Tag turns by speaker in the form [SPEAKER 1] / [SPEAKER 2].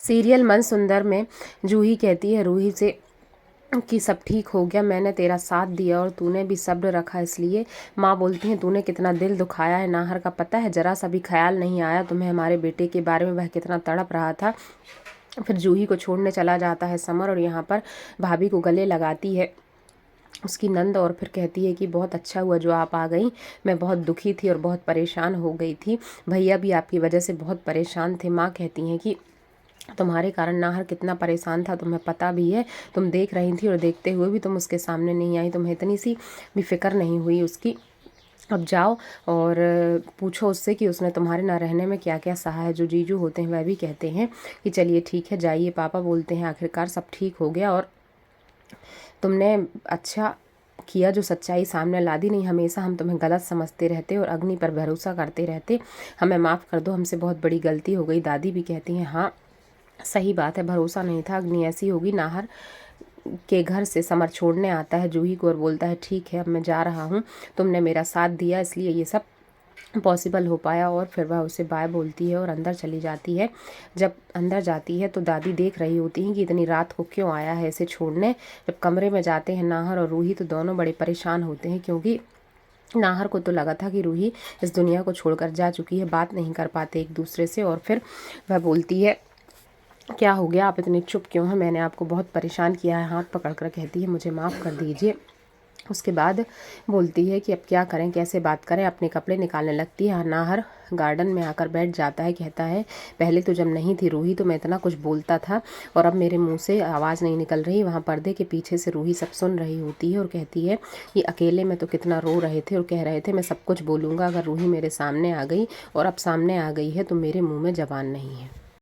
[SPEAKER 1] Serial मन सुंदर में जूही कहती है रूही से कि सब ठीक हो गया, मैंने तेरा साथ दिया और तूने भी सब्र रखा, इसलिए माँ बोलती हैं तूने कितना दिल दुखाया है नाहर का, पता है जरा सा भी ख्याल नहीं आया तुम्हें हमारे बेटे के बारे में, वह कितना तड़प रहा था। फिर जूही को छोड़ने चला जाता है समर और यहाँ पर भाभी को गले लगाती है उसकी नंद और फिर कहती है कि बहुत अच्छा हुआ जो आप आ गई, मैं बहुत दुखी थी और बहुत परेशान हो गई थी, भैया भी आपकी वजह से बहुत परेशान थे। माँ कहती हैं कि तुम्हारे कारण नाहर कितना परेशान था तुम्हें पता भी है, तुम देख रही थी और देखते हुए भी तुम उसके सामने नहीं आई, तुम्हें इतनी सी भी फिक्र नहीं हुई उसकी। अब जाओ और पूछो उससे कि उसने तुम्हारे ना रहने में क्या क्या सहा है। जो जीजू होते हैं वह भी कहते हैं कि चलिए ठीक है जाइए। पापा बोलते हैं आखिरकार सब ठीक हो गया और तुमने अच्छा किया जो सच्चाई सामने ला दी, नहीं हमेशा हम तुम्हें गलत समझते रहते और अग्नि पर भरोसा करते रहते, हमें माफ़ कर दो, हमसे बहुत बड़ी गलती हो गई। दादी भी कहती हैं हाँ सही बात है, भरोसा नहीं था, अग्नि ऐसी होगी। नाहर के घर से समर छोड़ने आता है जूही को और बोलता है ठीक है अब मैं जा रहा हूँ, तुमने मेरा साथ दिया इसलिए ये सब पॉसिबल हो पाया। और फिर वह उसे बाय बोलती है और अंदर चली जाती है। जब अंदर जाती है तो दादी देख रही होती हैं कि इतनी रात को क्यों आया है इसे छोड़ने। जब कमरे में जाते हैं नाहर और रूही तो दोनों बड़े परेशान होते हैं, क्योंकि नाहर को तो लगा था कि रूही इस दुनिया को छोड़कर जा चुकी है, बात नहीं कर पाते एक दूसरे से। और फिर वह बोलती है क्या हो गया आप इतने चुप क्यों हैं, मैंने आपको बहुत परेशान किया है। हाथ पकड़कर कहती है मुझे माफ़ कर दीजिए। उसके बाद बोलती है कि अब क्या करें कैसे बात करें, अपने कपड़े निकालने लगती है। नाहर गार्डन में आकर बैठ जाता है, कहता है पहले तो जब नहीं थी रूही तो मैं इतना कुछ बोलता था और अब मेरे मुंह से आवाज़ नहीं निकल रही। वहाँ पर्दे के पीछे से रूही सब सुन रही होती है और कहती है ये अकेले में तो कितना रो रहे थे और कह रहे थे मैं सब कुछ बोलूँगा, अगर रूही मेरे सामने आ गई और अब सामने आ गई है तो मेरे मुँह में ज़बान नहीं है।